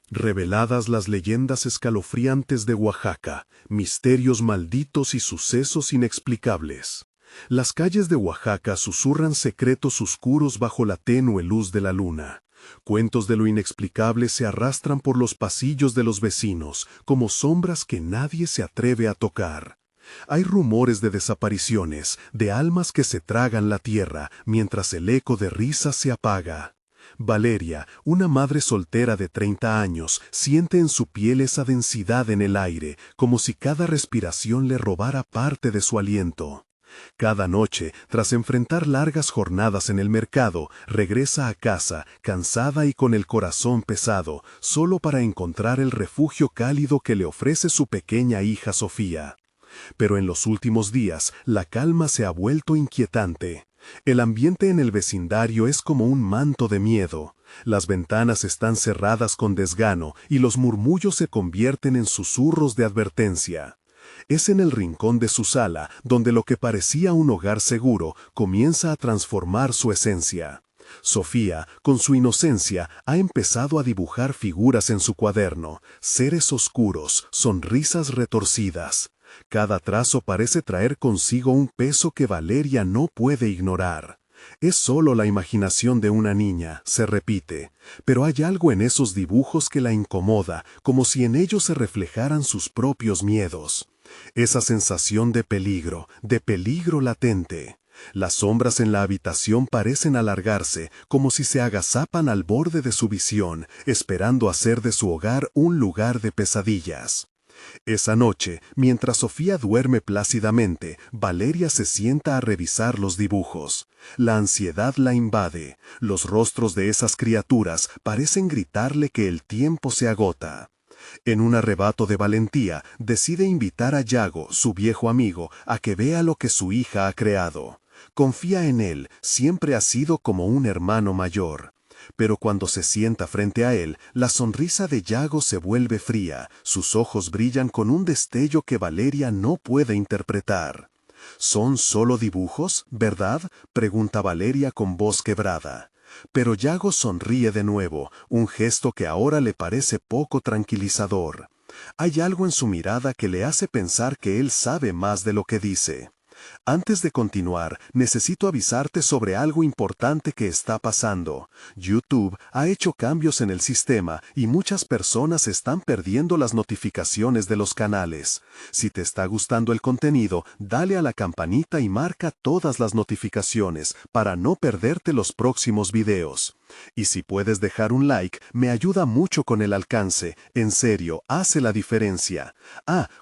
Reveladas las leyendas escalofriantes de Oaxaca, misterios malditos y sucesos inexplicables. Las calles de Oaxaca susurran secretos oscuros bajo la tenue luz de la luna. Cuentos de lo inexplicable se arrastran por los pasillos de los vecinos, como sombras que nadie se atreve a tocar. Hay rumores de desapariciones, de almas que se tragan la tierra, mientras el eco de risas se apaga. Valeria, una madre soltera de 30 años, siente en su piel esa densidad en el aire, como si cada respiración le robara parte de su aliento. Cada noche, tras enfrentar largas jornadas en el mercado, regresa a casa, cansada y con el corazón pesado, solo para encontrar el refugio cálido que le ofrece su pequeña hija Sofía. Pero en los últimos días, la calma se ha vuelto inquietante. El ambiente en el vecindario es como un manto de miedo. Las ventanas están cerradas con desgano y los murmullos se convierten en susurros de advertencia. Es en el rincón de su sala donde lo que parecía un hogar seguro comienza a transformar su esencia. Sofía, con su inocencia, ha empezado a dibujar figuras en su cuaderno, seres oscuros, sonrisas retorcidas. Cada trazo parece traer consigo un peso que Valeria no puede ignorar. Es solo la imaginación de una niña, se repite, pero hay algo en esos dibujos que la incomoda, como si en ellos se reflejaran sus propios miedos. Esa sensación de peligro latente. Las sombras en la habitación parecen alargarse, como si se agazapan al borde de su visión, esperando hacer de su hogar un lugar de pesadillas. Esa noche, mientras Sofía duerme plácidamente, Valeria se sienta a revisar los dibujos. La ansiedad la invade. Los rostros de esas criaturas parecen gritarle que el tiempo se agota. En un arrebato de valentía, decide invitar a Yago, su viejo amigo, a que vea lo que su hija ha creado. Confía en él, siempre ha sido como un hermano mayor. Pero cuando se sienta frente a él, la sonrisa de Yago se vuelve fría, sus ojos brillan con un destello que Valeria no puede interpretar. ¿Son solo dibujos, verdad?, pregunta Valeria con voz quebrada. Pero Yago sonríe de nuevo, un gesto que ahora le parece poco tranquilizador. Hay algo en su mirada que le hace pensar que él sabe más de lo que dice. Antes de continuar, necesito avisarte sobre algo importante que está pasando. YouTube ha hecho cambios en el sistema y muchas personas están perdiendo las notificaciones de los canales. Si te está gustando el contenido, dale a la campanita y marca todas las notificaciones para no perderte los próximos videos. Y si puedes dejar un like, me ayuda mucho con el alcance. En serio, hace la diferencia.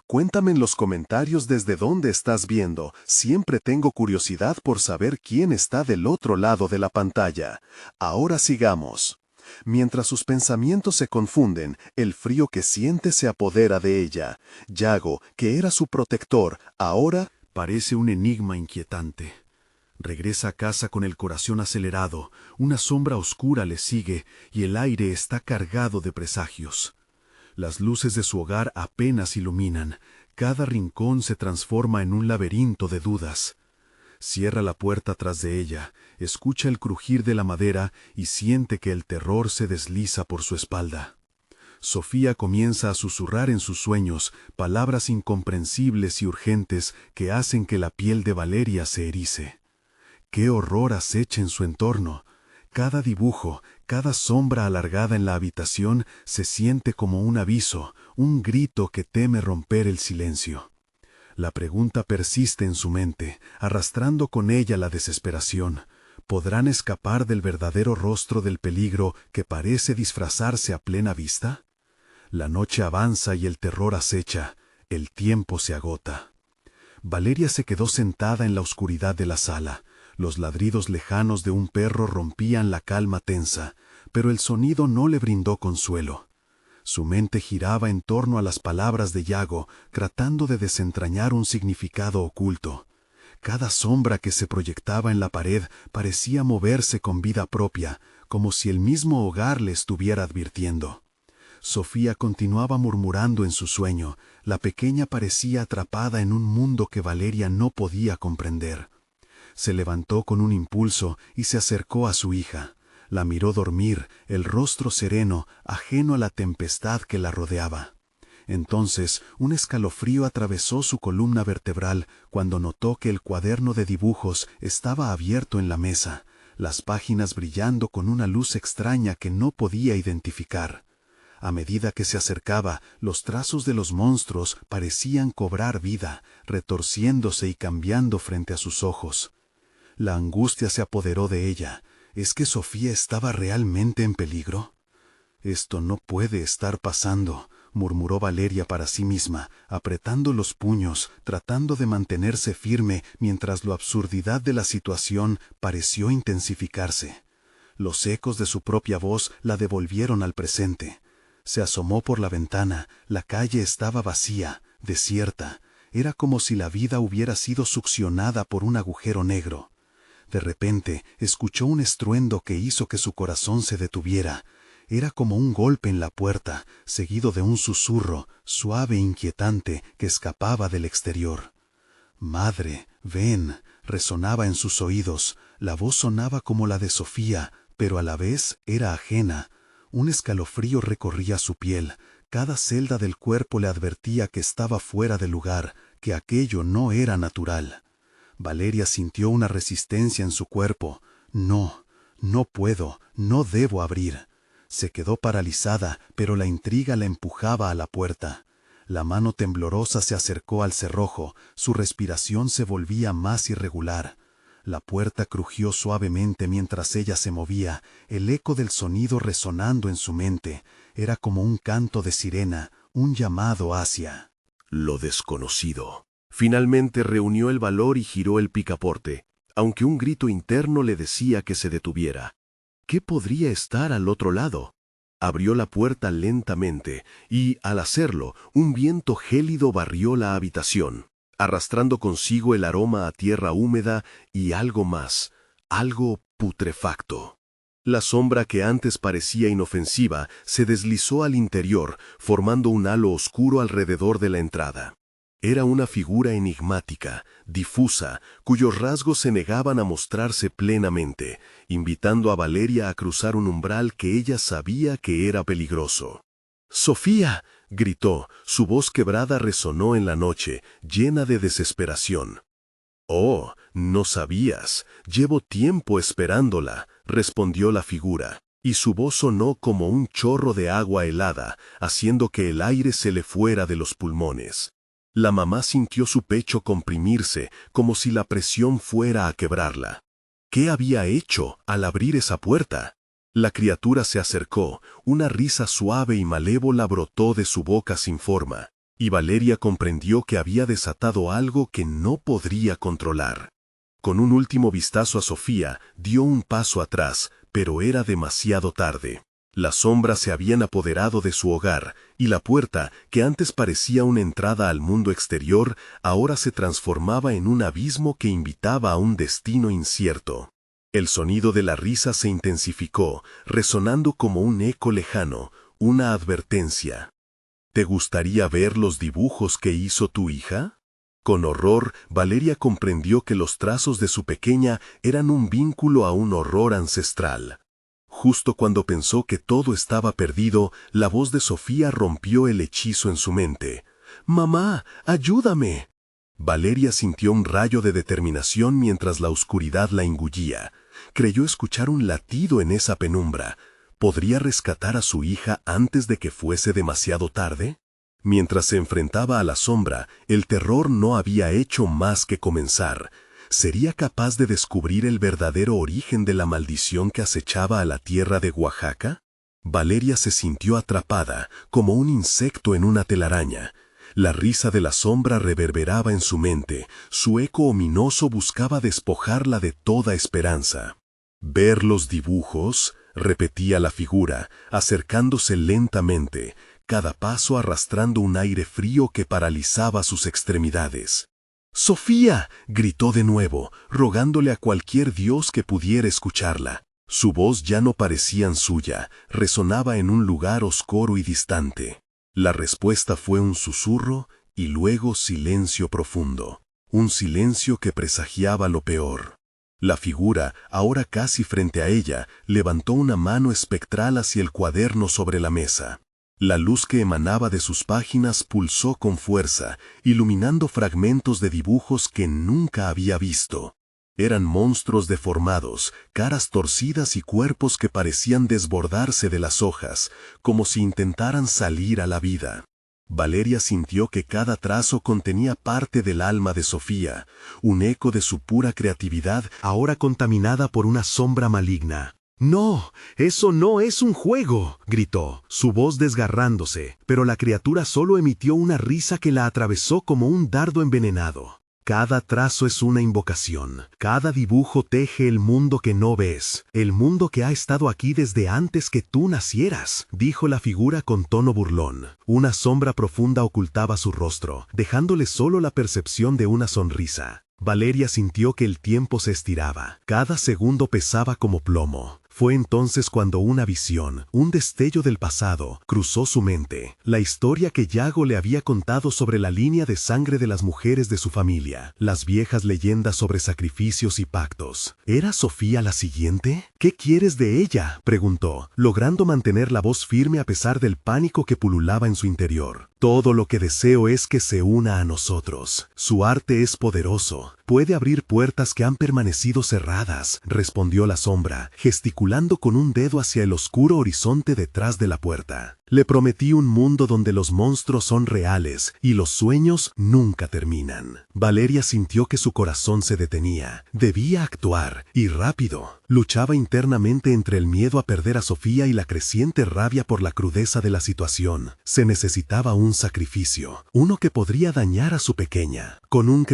Cuéntame en los comentarios desde dónde estás viendo. Siempre tengo curiosidad por saber quién está del otro lado de la pantalla. Ahora sigamos. Mientras sus pensamientos se confunden, el frío que siente se apodera de ella. Yago, que era su protector, ahora parece un enigma inquietante. Regresa a casa con el corazón acelerado, una sombra oscura le sigue y el aire está cargado de presagios. Las luces de su hogar apenas iluminan, cada rincón se transforma en un laberinto de dudas. Cierra la puerta tras de ella, escucha el crujir de la madera y siente que el terror se desliza por su espalda. Sofía comienza a susurrar en sus sueños palabras incomprensibles y urgentes que hacen que la piel de Valeria se erice. ¡Qué horror acecha en su entorno! Cada dibujo, cada sombra alargada en la habitación se siente como un aviso, un grito que teme romper el silencio. La pregunta persiste en su mente, arrastrando con ella la desesperación. ¿Podrán escapar del verdadero rostro del peligro que parece disfrazarse a plena vista? La noche avanza y el terror acecha. El tiempo se agota. Valeria se quedó sentada en la oscuridad de la sala. Los ladridos lejanos de un perro rompían la calma tensa, pero el sonido no le brindó consuelo. Su mente giraba en torno a las palabras de Yago, tratando de desentrañar un significado oculto. Cada sombra que se proyectaba en la pared parecía moverse con vida propia, como si el mismo hogar le estuviera advirtiendo. Sofía continuaba murmurando en su sueño. La pequeña parecía atrapada en un mundo que Valeria no podía comprender. Se levantó con un impulso y se acercó a su hija. La miró dormir, el rostro sereno, ajeno a la tempestad que la rodeaba. Entonces, un escalofrío atravesó su columna vertebral cuando notó que el cuaderno de dibujos estaba abierto en la mesa, las páginas brillando con una luz extraña que no podía identificar. A medida que se acercaba, los trazos de los monstruos parecían cobrar vida, retorciéndose y cambiando frente a sus ojos. La angustia se apoderó de ella. ¿Es que Sofía estaba realmente en peligro? Esto no puede estar pasando, murmuró Valeria para sí misma, apretando los puños, tratando de mantenerse firme mientras la absurdidad de la situación pareció intensificarse. Los ecos de su propia voz la devolvieron al presente. Se asomó por la ventana. La calle estaba vacía, desierta. Era como si la vida hubiera sido succionada por un agujero negro. De repente, escuchó un estruendo que hizo que su corazón se detuviera. Era como un golpe en la puerta, seguido de un susurro, suave e inquietante, que escapaba del exterior. «Madre, ven», resonaba en sus oídos. La voz sonaba como la de Sofía, pero a la vez era ajena. Un escalofrío recorría su piel. Cada celda del cuerpo le advertía que estaba fuera de lugar, que aquello no era natural. Valeria sintió una resistencia en su cuerpo. No, no puedo, no debo abrir. Se quedó paralizada, pero la intriga la empujaba a la puerta. La mano temblorosa se acercó al cerrojo, su respiración se volvía más irregular. La puerta crujió suavemente mientras ella se movía, el eco del sonido resonando en su mente. Era como un canto de sirena, un llamado hacia lo desconocido. Finalmente reunió el valor y giró el picaporte, aunque un grito interno le decía que se detuviera. ¿Qué podría estar al otro lado? Abrió la puerta lentamente y, al hacerlo, un viento gélido barrió la habitación, arrastrando consigo el aroma a tierra húmeda y algo más, algo putrefacto. La sombra que antes parecía inofensiva se deslizó al interior, formando un halo oscuro alrededor de la entrada. Era una figura enigmática, difusa, cuyos rasgos se negaban a mostrarse plenamente, invitando a Valeria a cruzar un umbral que ella sabía que era peligroso. «¡Sofía!», gritó, su voz quebrada resonó en la noche, llena de desesperación. «Oh, no sabías, llevo tiempo esperándola», respondió la figura, y su voz sonó como un chorro de agua helada, haciendo que el aire se le fuera de los pulmones. La mamá sintió su pecho comprimirse, como si la presión fuera a quebrarla. ¿Qué había hecho al abrir esa puerta? La criatura se acercó, una risa suave y malévola brotó de su boca sin forma, y Valeria comprendió que había desatado algo que no podría controlar. Con un último vistazo a Sofía, dio un paso atrás, pero era demasiado tarde. Las sombras se habían apoderado de su hogar, y la puerta, que antes parecía una entrada al mundo exterior, ahora se transformaba en un abismo que invitaba a un destino incierto. El sonido de la risa se intensificó, resonando como un eco lejano, una advertencia. ¿Te gustaría ver los dibujos que hizo tu hija? Con horror, Valeria comprendió que los trazos de su pequeña eran un vínculo a un horror ancestral. Justo cuando pensó que todo estaba perdido, la voz de Sofía rompió el hechizo en su mente. «¡Mamá, ayúdame!». Valeria sintió un rayo de determinación mientras la oscuridad la engullía. Creyó escuchar un latido en esa penumbra. ¿Podría rescatar a su hija antes de que fuese demasiado tarde? Mientras se enfrentaba a la sombra, el terror no había hecho más que comenzar. ¿Sería capaz de descubrir el verdadero origen de la maldición que acechaba a la tierra de Oaxaca? Valeria se sintió atrapada, como un insecto en una telaraña. La risa de la sombra reverberaba en su mente, su eco ominoso buscaba despojarla de toda esperanza. «¿Ver los dibujos?», repetía la figura, acercándose lentamente, cada paso arrastrando un aire frío que paralizaba sus extremidades. «¡Sofía!», gritó de nuevo, rogándole a cualquier dios que pudiera escucharla. Su voz ya no parecía suya, resonaba en un lugar oscuro y distante. La respuesta fue un susurro y luego silencio profundo, un silencio que presagiaba lo peor. La figura, ahora casi frente a ella, levantó una mano espectral hacia el cuaderno sobre la mesa. La luz que emanaba de sus páginas pulsó con fuerza, iluminando fragmentos de dibujos que nunca había visto. Eran monstruos deformados, caras torcidas y cuerpos que parecían desbordarse de las hojas, como si intentaran salir a la vida. Valeria sintió que cada trazo contenía parte del alma de Sofía, un eco de su pura creatividad, ahora contaminada por una sombra maligna. «¡No! ¡Eso no es un juego!», gritó, su voz desgarrándose, pero la criatura solo emitió una risa que la atravesó como un dardo envenenado. Cada trazo es una invocación, cada dibujo teje el mundo que no ves, el mundo que ha estado aquí desde antes que tú nacieras, dijo la figura con tono burlón. Una sombra profunda ocultaba su rostro, dejándole solo la percepción de una sonrisa. Valeria sintió que el tiempo se estiraba, cada segundo pesaba como plomo. Fue entonces cuando una visión, un destello del pasado, cruzó su mente. La historia que Yago le había contado sobre la línea de sangre de las mujeres de su familia, las viejas leyendas sobre sacrificios y pactos. ¿Era Sofía la siguiente? «¿Qué quieres de ella?», preguntó, logrando mantener la voz firme a pesar del pánico que pululaba en su interior. «Todo lo que deseo es que se una a nosotros. Su arte es poderoso. Puede abrir puertas que han permanecido cerradas», respondió la sombra, gesticulando con un dedo hacia el oscuro horizonte detrás de la puerta. «Le prometí un mundo donde los monstruos son reales y los sueños nunca terminan». Valeria sintió que su corazón se detenía. Debía actuar, y rápido. Luchaba internamente entre el miedo a perder a Sofía y la creciente rabia por la crudeza de la situación. Se necesitaba un sacrificio, uno que podría dañar a su pequeña. Con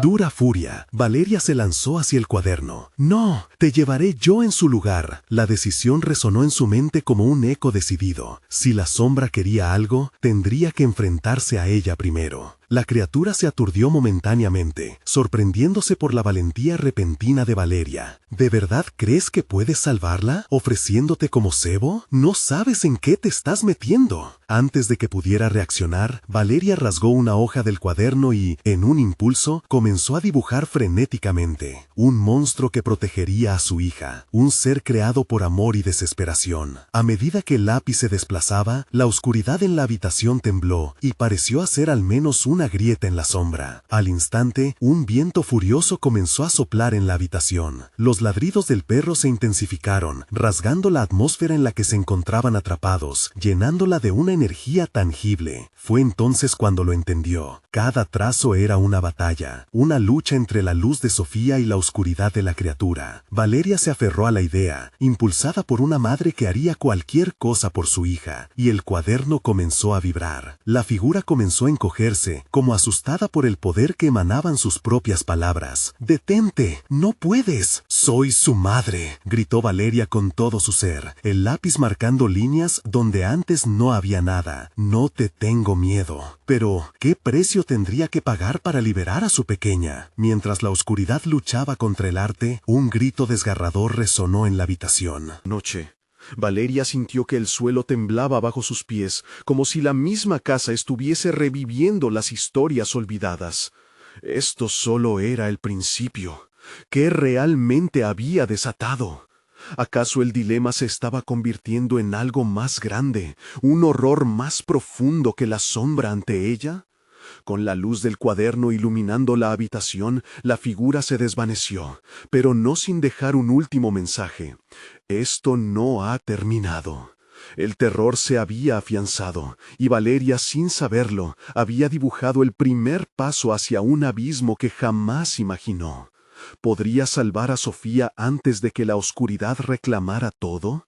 dura furia, Valeria se lanzó hacia el cuaderno. «No, te llevaré yo en su lugar». La decisión resonó en su mente como un eco decidido. Si la sombra quería algo, tendría que enfrentarse a ella primero. La criatura se aturdió momentáneamente, sorprendiéndose por la valentía repentina de Valeria. ¿De verdad crees que puedes salvarla, ofreciéndote como cebo? No sabes en qué te estás metiendo. Antes de que pudiera reaccionar, Valeria rasgó una hoja del cuaderno y, en un impulso, comenzó a dibujar frenéticamente. Un monstruo que protegería a su hija, un ser creado por amor y desesperación. A medida que el lápiz se desplazaba, la oscuridad en la habitación tembló y pareció hacer al menos una grieta en la sombra. Al instante, un viento furioso comenzó a soplar en la habitación. Los ladridos del perro se intensificaron, rasgando la atmósfera en la que se encontraban atrapados, llenándola de una energía tangible. Fue entonces cuando lo entendió. Cada trazo era una batalla, una lucha entre la luz de Sofía y la oscuridad de la criatura. Valeria se aferró a la idea, impulsada por una madre que haría cualquier cosa por su hija, y el cuaderno comenzó a vibrar. La figura comenzó a encogerse, como asustada por el poder que emanaban sus propias palabras. «¡Detente! ¡No puedes! Soy su madre», gritó Valeria con todo su ser, el lápiz marcando líneas donde antes no había nada. «No te tengo miedo». Pero, ¿qué precio tendría que pagar para liberar a su pequeña? Mientras la oscuridad luchaba contra el arte, un grito desgarrador resonó en la habitación. Noche. Valeria sintió que el suelo temblaba bajo sus pies, como si la misma casa estuviese reviviendo las historias olvidadas. Esto solo era el principio. ¿Qué realmente había desatado? ¿Acaso el dilema se estaba convirtiendo en algo más grande, un horror más profundo que la sombra ante ella? Con la luz del cuaderno iluminando la habitación, la figura se desvaneció, pero no sin dejar un último mensaje. Esto no ha terminado. El terror se había afianzado, y Valeria, sin saberlo, había dibujado el primer paso hacia un abismo que jamás imaginó. ¿Podría salvar a Sofía antes de que la oscuridad reclamara todo?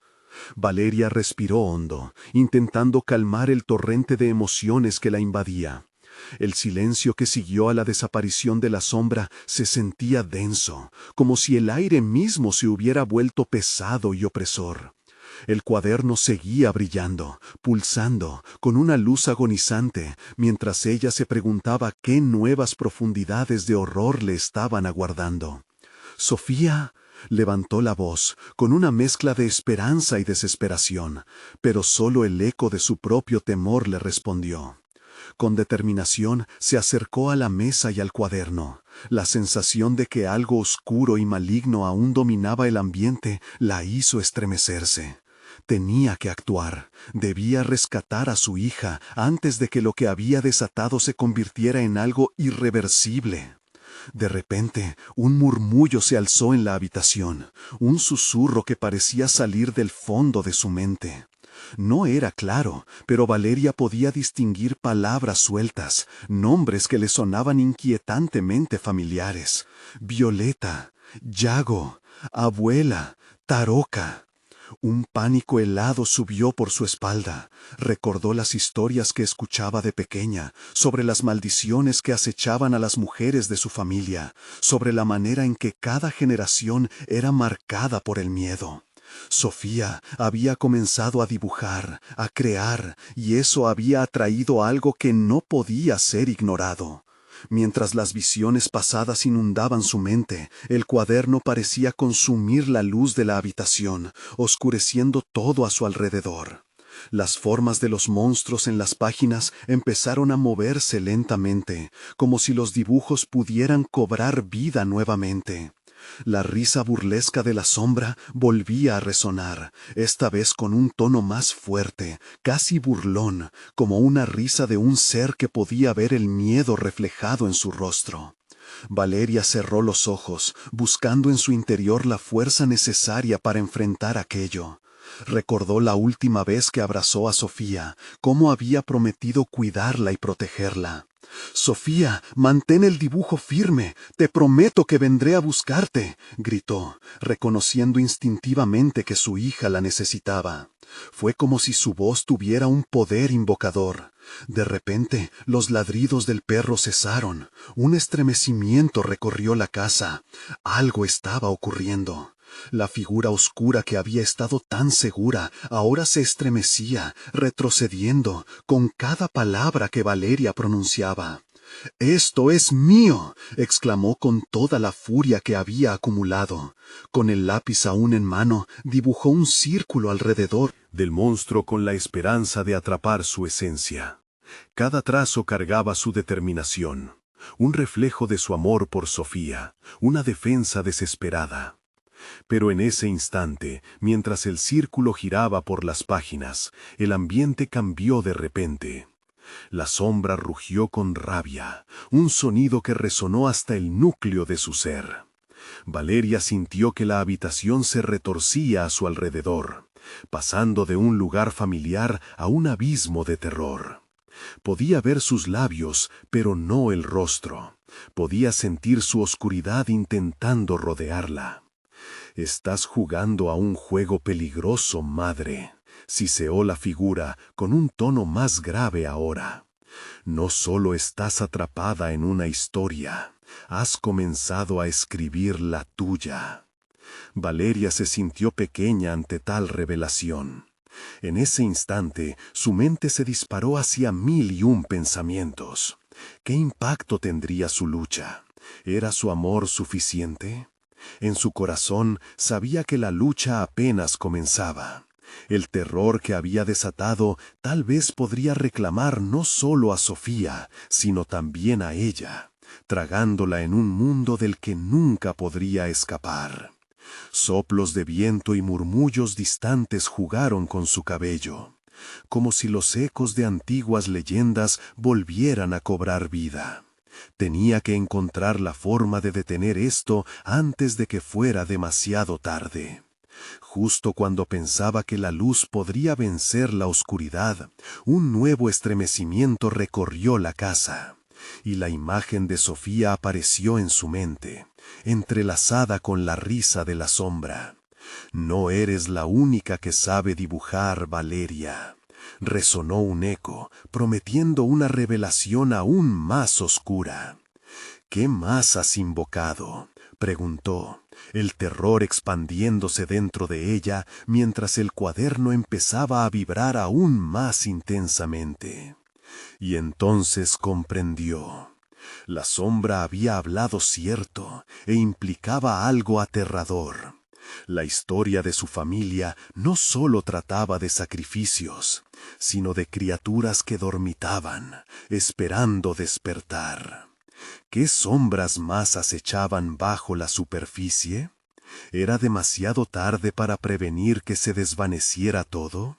Valeria respiró hondo, intentando calmar el torrente de emociones que la invadía. El silencio que siguió a la desaparición de la sombra se sentía denso, como si el aire mismo se hubiera vuelto pesado y opresor. El cuaderno seguía brillando, pulsando, con una luz agonizante, mientras ella se preguntaba qué nuevas profundidades de horror le estaban aguardando. «Sofía», levantó la voz, con una mezcla de esperanza y desesperación, pero solo el eco de su propio temor le respondió. Con determinación se acercó a la mesa y al cuaderno. La sensación de que algo oscuro y maligno aún dominaba el ambiente la hizo estremecerse. Tenía que actuar, debía rescatar a su hija antes de que lo que había desatado se convirtiera en algo irreversible. De repente, un murmullo se alzó en la habitación, un susurro que parecía salir del fondo de su mente. No era claro, pero Valeria podía distinguir palabras sueltas, nombres que le sonaban inquietantemente familiares. Violeta, Yago, abuela, Taroca. Un pánico helado subió por su espalda. Recordó las historias que escuchaba de pequeña, sobre las maldiciones que acechaban a las mujeres de su familia, sobre la manera en que cada generación era marcada por el miedo. Sofía había comenzado a dibujar, a crear, y eso había atraído algo que no podía ser ignorado. Mientras las visiones pasadas inundaban su mente, el cuaderno parecía consumir la luz de la habitación, oscureciendo todo a su alrededor. Las formas de los monstruos en las páginas empezaron a moverse lentamente, como si los dibujos pudieran cobrar vida nuevamente. La risa burlesca de la sombra volvía a resonar, esta vez con un tono más fuerte, casi burlón, como una risa de un ser que podía ver el miedo reflejado en su rostro. Valeria cerró los ojos, buscando en su interior la fuerza necesaria para enfrentar aquello. Recordó la última vez que abrazó a Sofía, cómo había prometido cuidarla y protegerla. «Sofía, mantén el dibujo firme, te prometo que vendré a buscarte», gritó, reconociendo instintivamente que su hija la necesitaba. Fue como si su voz tuviera un poder invocador. De repente, los ladridos del perro cesaron. Un estremecimiento recorrió la casa. Algo estaba ocurriendo. La figura oscura que había estado tan segura ahora se estremecía, retrocediendo, con cada palabra que Valeria pronunciaba. «¡Esto es mío!», exclamó con toda la furia que había acumulado. Con el lápiz aún en mano, dibujó un círculo alrededor del monstruo con la esperanza de atrapar su esencia. Cada trazo cargaba su determinación, un reflejo de su amor por Sofía, una defensa desesperada. Pero en ese instante, mientras el círculo giraba por las páginas, el ambiente cambió de repente. La sombra rugió con rabia, un sonido que resonó hasta el núcleo de su ser. Valeria sintió que la habitación se retorcía a su alrededor, pasando de un lugar familiar a un abismo de terror. Podía ver sus labios, pero no el rostro. Podía sentir su oscuridad intentando rodearla. «Estás jugando a un juego peligroso, madre», siseó la figura con un tono más grave ahora. «No solo estás atrapada en una historia, has comenzado a escribir la tuya». Valeria se sintió pequeña ante tal revelación. En ese instante, su mente se disparó hacia 1001 pensamientos. ¿Qué impacto tendría su lucha? ¿Era su amor suficiente? En su corazón sabía que la lucha apenas comenzaba. El terror que había desatado tal vez podría reclamar no solo a Sofía, sino también a ella, tragándola en un mundo del que nunca podría escapar. Soplos de viento y murmullos distantes jugaron con su cabello, como si los ecos de antiguas leyendas volvieran a cobrar vida. Tenía que encontrar la forma de detener esto antes de que fuera demasiado tarde. Justo cuando pensaba que la luz podría vencer la oscuridad, un nuevo estremecimiento recorrió la casa, y la imagen de Sofía apareció en su mente, entrelazada con la risa de la sombra. «No eres la única que sabe dibujar, Valeria», resonó un eco, prometiendo una revelación aún más oscura. «¿Qué más has invocado?», preguntó, el terror expandiéndose dentro de ella mientras el cuaderno empezaba a vibrar aún más intensamente. Y entonces comprendió. La sombra había hablado cierto e implicaba algo aterrador. La historia de su familia no solo trataba de sacrificios, sino de criaturas que dormitaban, esperando despertar. ¿Qué sombras más acechaban bajo la superficie? ¿Era demasiado tarde para prevenir que se desvaneciera todo?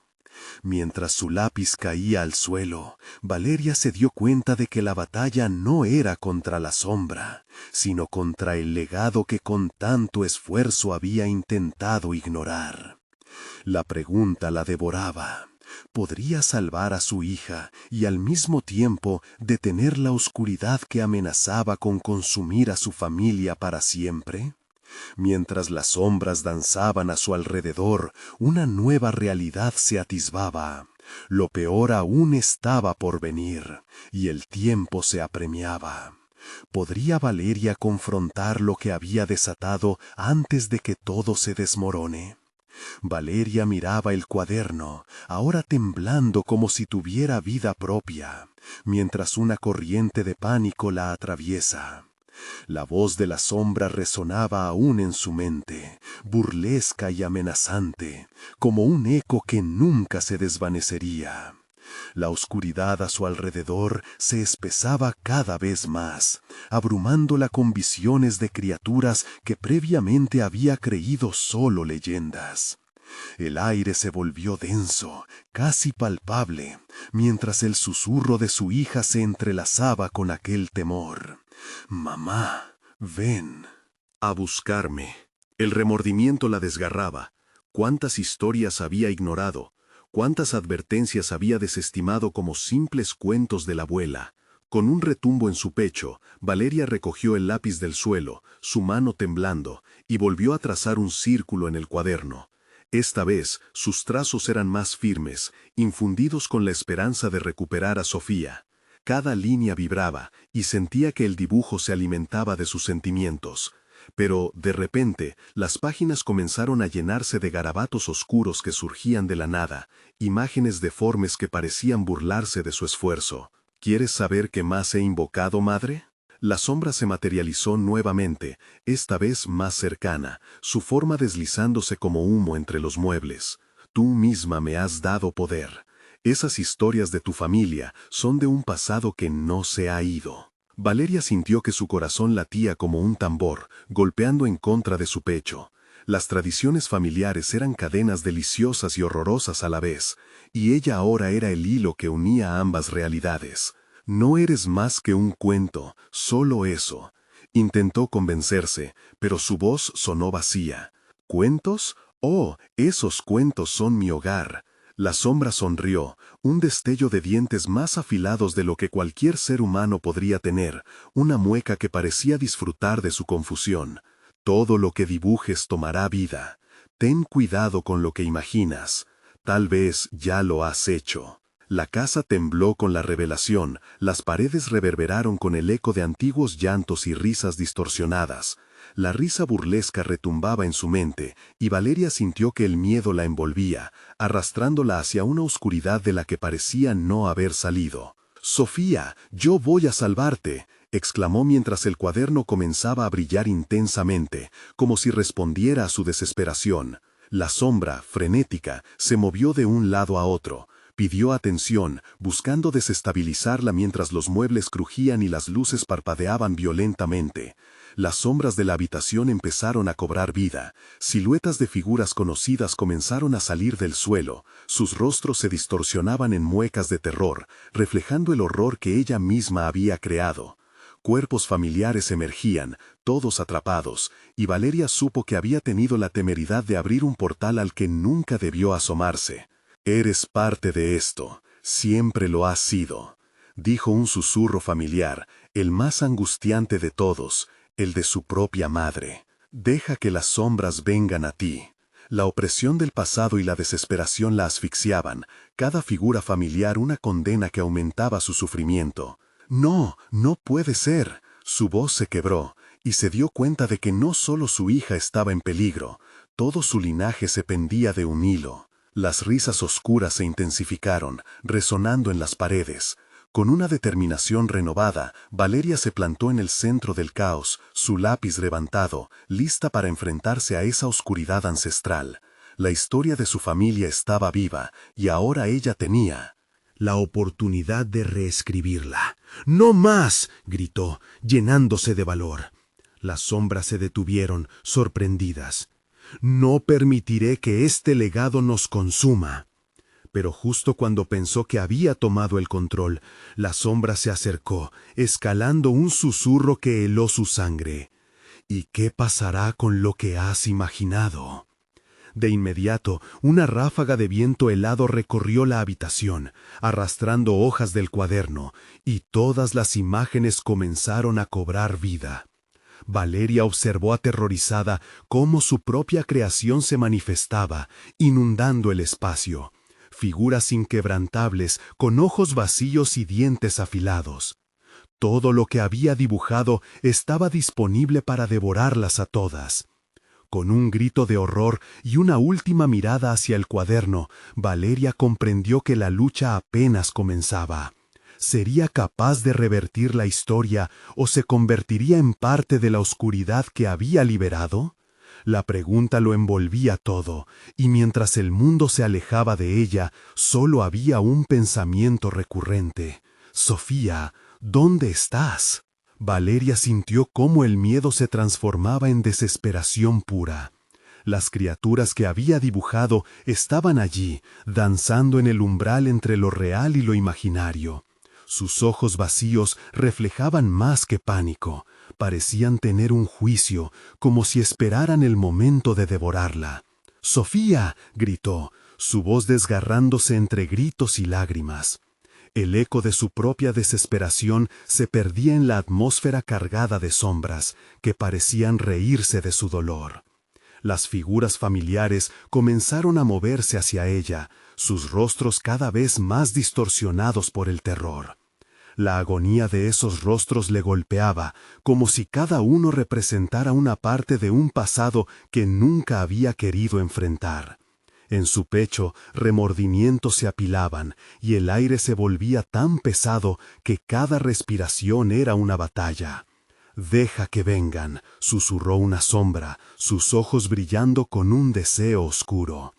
Mientras su lápiz caía al suelo, Valeria se dio cuenta de que la batalla no era contra la sombra, sino contra el legado que con tanto esfuerzo había intentado ignorar. La pregunta la devoraba. ¿Podría salvar a su hija y al mismo tiempo detener la oscuridad que amenazaba con consumir a su familia para siempre? Mientras las sombras danzaban a su alrededor, una nueva realidad se atisbaba. Lo peor aún estaba por venir, y el tiempo se apremiaba. ¿Podría Valeria confrontar lo que había desatado antes de que todo se desmorone? Valeria miraba el cuaderno, ahora temblando como si tuviera vida propia, mientras una corriente de pánico la atraviesa. La voz de la sombra resonaba aún en su mente, burlesca y amenazante, como un eco que nunca se desvanecería. La oscuridad a su alrededor se espesaba cada vez más, abrumándola con visiones de criaturas que previamente había creído solo leyendas. El aire se volvió denso, casi palpable, mientras el susurro de su hija se entrelazaba con aquel temor. «Mamá, ven». A buscarme. El remordimiento la desgarraba. Cuántas historias había ignorado, cuántas advertencias había desestimado como simples cuentos de la abuela. Con un retumbo en su pecho, Valeria recogió el lápiz del suelo, su mano temblando, y volvió a trazar un círculo en el cuaderno. Esta vez, sus trazos eran más firmes, infundidos con la esperanza de recuperar a Sofía. Cada línea vibraba, y sentía que el dibujo se alimentaba de sus sentimientos. Pero, de repente, las páginas comenzaron a llenarse de garabatos oscuros que surgían de la nada, imágenes deformes que parecían burlarse de su esfuerzo. ¿Quieres saber qué más he invocado, madre? La sombra se materializó nuevamente, esta vez más cercana, su forma deslizándose como humo entre los muebles. Tú misma me has dado poder. Esas historias de tu familia son de un pasado que no se ha ido. Valeria sintió que su corazón latía como un tambor, golpeando en contra de su pecho. Las tradiciones familiares eran cadenas deliciosas y horrorosas a la vez, y ella ahora era el hilo que unía ambas realidades. No eres más que un cuento, solo eso. Intentó convencerse, pero su voz sonó vacía. ¿Cuentos? Oh, esos cuentos son mi hogar. La sombra sonrió, un destello de dientes más afilados de lo que cualquier ser humano podría tener, una mueca que parecía disfrutar de su confusión. Todo lo que dibujes tomará vida. Ten cuidado con lo que imaginas. Tal vez ya lo has hecho. La casa tembló con la revelación, las paredes reverberaron con el eco de antiguos llantos y risas distorsionadas. La risa burlesca retumbaba en su mente, y Valeria sintió que el miedo la envolvía, arrastrándola hacia una oscuridad de la que parecía no haber salido. «Sofía, yo voy a salvarte», exclamó mientras el cuaderno comenzaba a brillar intensamente, como si respondiera a su desesperación. La sombra, frenética, se movió de un lado a otro. Pidió atención, buscando desestabilizarla mientras los muebles crujían y las luces parpadeaban violentamente. Las sombras de la habitación empezaron a cobrar vida. Siluetas de figuras conocidas comenzaron a salir del suelo. Sus rostros se distorsionaban en muecas de terror, reflejando el horror que ella misma había creado. Cuerpos familiares emergían, todos atrapados, y Valeria supo que había tenido la temeridad de abrir un portal al que nunca debió asomarse. «Eres parte de esto, siempre lo has sido», dijo un susurro familiar, el más angustiante de todos, el de su propia madre. «Deja que las sombras vengan a ti». La opresión del pasado y la desesperación la asfixiaban, cada figura familiar una condena que aumentaba su sufrimiento. «No, no puede ser». Su voz se quebró, y se dio cuenta de que no solo su hija estaba en peligro, todo su linaje se pendía de un hilo. Las risas oscuras se intensificaron, resonando en las paredes. Con una determinación renovada, Valeria se plantó en el centro del caos, su lápiz levantado, lista para enfrentarse a esa oscuridad ancestral. La historia de su familia estaba viva, y ahora ella tenía la oportunidad de reescribirla. ¡No más!, gritó, llenándose de valor. Las sombras se detuvieron, sorprendidas. No permitiré que este legado nos consuma. Pero justo cuando pensó que había tomado el control, la sombra se acercó, escalando un susurro que heló su sangre. ¿Y qué pasará con lo que has imaginado? De inmediato, una ráfaga de viento helado recorrió la habitación, arrastrando hojas del cuaderno, y todas las imágenes comenzaron a cobrar vida. Valeria observó aterrorizada cómo su propia creación se manifestaba, inundando el espacio. Figuras inquebrantables, con ojos vacíos y dientes afilados. Todo lo que había dibujado estaba disponible para devorarlas a todas. Con un grito de horror y una última mirada hacia el cuaderno, Valeria comprendió que la lucha apenas comenzaba. ¿Sería capaz de revertir la historia o se convertiría en parte de la oscuridad que había liberado? La pregunta lo envolvía todo, y mientras el mundo se alejaba de ella, solo había un pensamiento recurrente. «Sofía, ¿dónde estás?» Valeria sintió cómo el miedo se transformaba en desesperación pura. Las criaturas que había dibujado estaban allí, danzando en el umbral entre lo real y lo imaginario. Sus ojos vacíos reflejaban más que pánico. Parecían tener un juicio, como si esperaran el momento de devorarla. «¡Sofía!», gritó, su voz desgarrándose entre gritos y lágrimas. El eco de su propia desesperación se perdía en la atmósfera cargada de sombras, que parecían reírse de su dolor. Las figuras familiares comenzaron a moverse hacia ella, sus rostros cada vez más distorsionados por el terror. La agonía de esos rostros le golpeaba, como si cada uno representara una parte de un pasado que nunca había querido enfrentar. En su pecho, remordimientos se apilaban, y el aire se volvía tan pesado que cada respiración era una batalla. «Deja que vengan», susurró una sombra, sus ojos brillando con un deseo oscuro.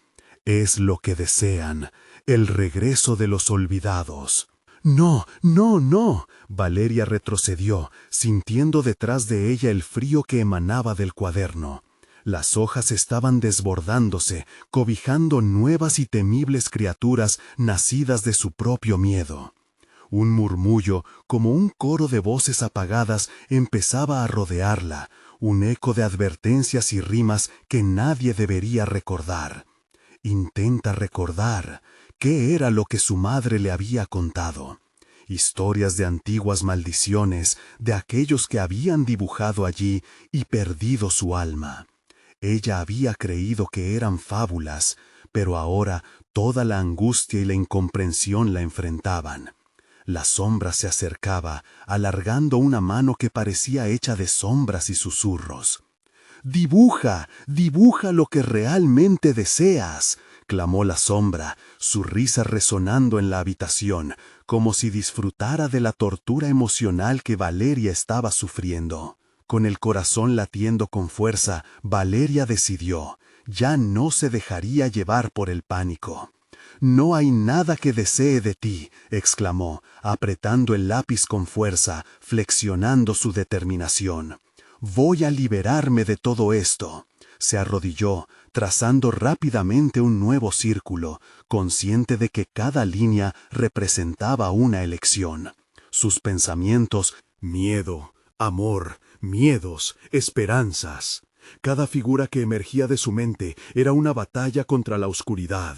«Es lo que desean, el regreso de los olvidados». «No, no, no», Valeria retrocedió, sintiendo detrás de ella el frío que emanaba del cuaderno. Las hojas estaban desbordándose, cobijando nuevas y temibles criaturas nacidas de su propio miedo. Un murmullo, como un coro de voces apagadas, empezaba a rodearla, un eco de advertencias y rimas que nadie debería recordar. Intenta recordar. ¿Qué era lo que su madre le había contado? Historias de antiguas maldiciones, de aquellos que habían dibujado allí y perdido su alma. Ella había creído que eran fábulas, pero ahora toda la angustia y la incomprensión la enfrentaban. La sombra se acercaba, alargando una mano que parecía hecha de sombras y susurros. «Dibuja, dibuja lo que realmente deseas», clamó la sombra, su risa resonando en la habitación, como si disfrutara de la tortura emocional que Valeria estaba sufriendo. Con el corazón latiendo con fuerza, Valeria decidió, ya no se dejaría llevar por el pánico. «No hay nada que desee de ti», exclamó, apretando el lápiz con fuerza, flexionando su determinación. «Voy a liberarme de todo esto». Se arrodilló, trazando rápidamente un nuevo círculo, consciente de que cada línea representaba una elección. Sus pensamientos, miedo, amor, miedos, esperanzas. Cada figura que emergía de su mente era una batalla contra la oscuridad.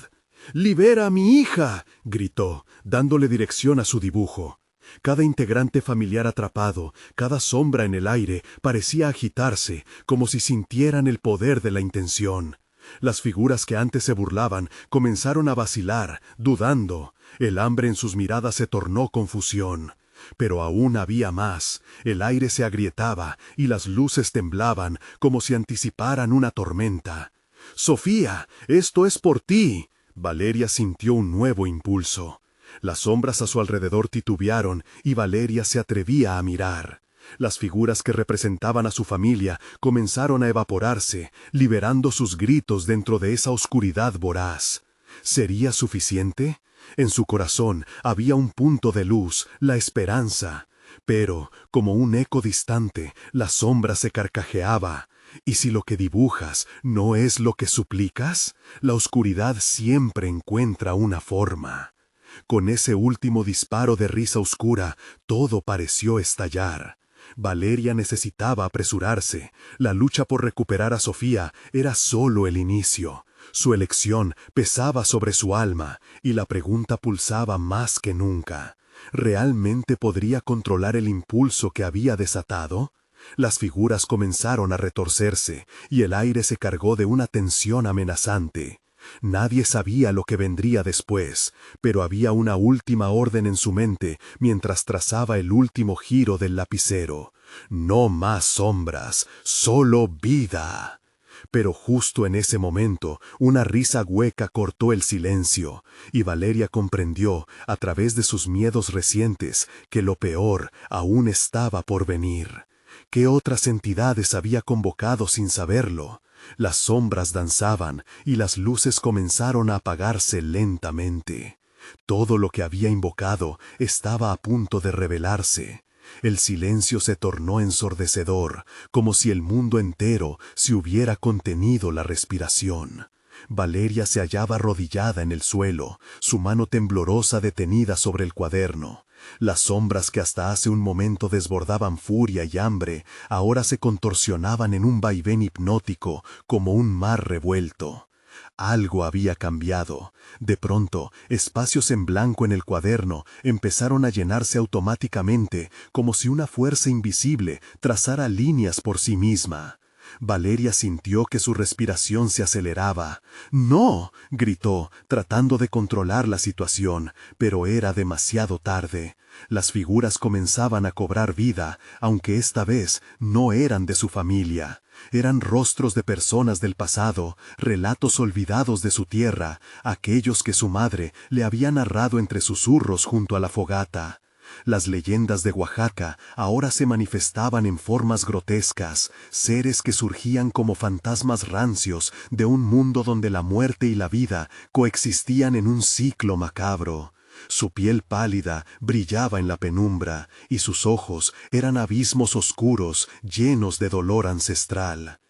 «¡Libera a mi hija!», gritó, dándole dirección a su dibujo. Cada integrante familiar atrapado, cada sombra en el aire, parecía agitarse, como si sintieran el poder de la intención. Las figuras que antes se burlaban comenzaron a vacilar, dudando. El hambre en sus miradas se tornó confusión. Pero aún había más. El aire se agrietaba y las luces temblaban, como si anticiparan una tormenta. «Sofía, esto es por ti». Valeria sintió un nuevo impulso. Las sombras a su alrededor titubearon y Valeria se atrevía a mirar. Las figuras que representaban a su familia comenzaron a evaporarse, liberando sus gritos dentro de esa oscuridad voraz. ¿Sería suficiente? En su corazón había un punto de luz, la esperanza. Pero, como un eco distante, la sombra se carcajeaba. ¿Y si lo que dibujas no es lo que suplicas? La oscuridad siempre encuentra una forma. Con ese último disparo de risa oscura, todo pareció estallar. Valeria necesitaba apresurarse. La lucha por recuperar a Sofía era solo el inicio. Su elección pesaba sobre su alma, y la pregunta pulsaba más que nunca. ¿Realmente podría controlar el impulso que había desatado? Las figuras comenzaron a retorcerse, y el aire se cargó de una tensión amenazante. Nadie sabía lo que vendría después, pero había una última orden en su mente mientras trazaba el último giro del lapicero. No más sombras, solo vida. Pero justo en ese momento, una risa hueca cortó el silencio, y Valeria comprendió, a través de sus miedos recientes, que lo peor aún estaba por venir. ¿Qué otras entidades había convocado sin saberlo? Las sombras danzaban y las luces comenzaron a apagarse lentamente. Todo lo que había invocado estaba a punto de revelarse. El silencio se tornó ensordecedor, como si el mundo entero se hubiera contenido la respiración. Valeria se hallaba arrodillada en el suelo, su mano temblorosa detenida sobre el cuaderno. Las sombras que hasta hace un momento desbordaban furia y hambre, ahora se contorsionaban en un vaivén hipnótico, como un mar revuelto. Algo había cambiado. De pronto, espacios en blanco en el cuaderno empezaron a llenarse automáticamente, como si una fuerza invisible trazara líneas por sí misma. Valeria sintió que su respiración se aceleraba. ¡No!, gritó, tratando de controlar la situación, pero era demasiado tarde. Las figuras comenzaban a cobrar vida, aunque esta vez no eran de su familia. Eran rostros de personas del pasado, relatos olvidados de su tierra, aquellos que su madre le había narrado entre susurros junto a la fogata. Las leyendas de Oaxaca ahora se manifestaban en formas grotescas, seres que surgían como fantasmas rancios de un mundo donde la muerte y la vida coexistían en un ciclo macabro. Su piel pálida brillaba en la penumbra, y sus ojos eran abismos oscuros llenos de dolor ancestral.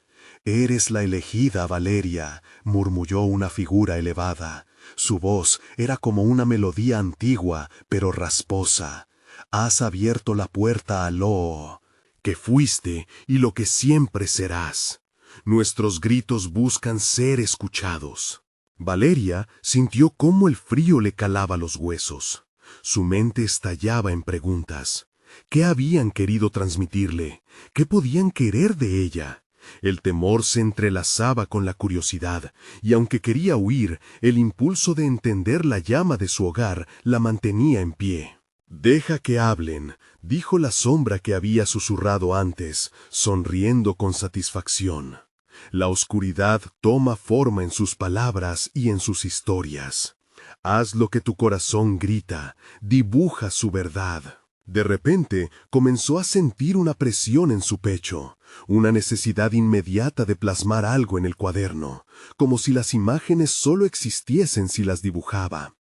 «Eres la elegida, Valeria», murmulló una figura elevada. Su voz era como una melodía antigua, pero rasposa. «Has abierto la puerta a lo que fuiste y lo que siempre serás. Nuestros gritos buscan ser escuchados». Valeria sintió cómo el frío le calaba los huesos. Su mente estallaba en preguntas. ¿Qué habían querido transmitirle? ¿Qué podían querer de ella? El temor se entrelazaba con la curiosidad, y aunque quería huir, el impulso de entender la llama de su hogar la mantenía en pie. «Deja que hablen», dijo la sombra que había susurrado antes, sonriendo con satisfacción. La oscuridad toma forma en sus palabras y en sus historias. Haz lo que tu corazón grita, dibuja su verdad. De repente comenzó a sentir una presión en su pecho, una necesidad inmediata de plasmar algo en el cuaderno, como si las imágenes solo existiesen si las dibujaba.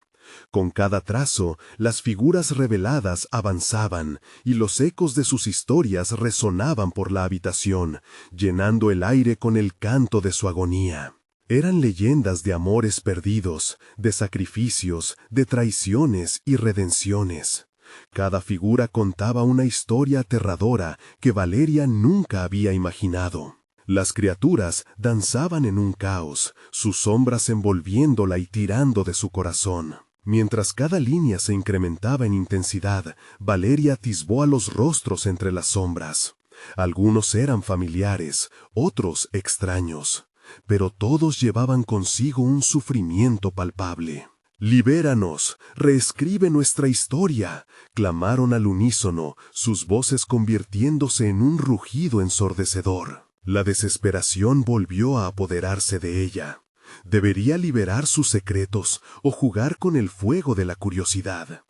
Con cada trazo, las figuras reveladas avanzaban, y los ecos de sus historias resonaban por la habitación, llenando el aire con el canto de su agonía. Eran leyendas de amores perdidos, de sacrificios, de traiciones y redenciones. Cada figura contaba una historia aterradora que Valeria nunca había imaginado. Las criaturas danzaban en un caos, sus sombras envolviéndola y tirando de su corazón. Mientras cada línea se incrementaba en intensidad, Valeria atisbó a los rostros entre las sombras. Algunos eran familiares, otros extraños, pero todos llevaban consigo un sufrimiento palpable. «Libéranos, reescribe nuestra historia», clamaron al unísono, sus voces convirtiéndose en un rugido ensordecedor. La desesperación volvió a apoderarse de ella. ¿Debería liberar sus secretos o jugar con el fuego de la curiosidad?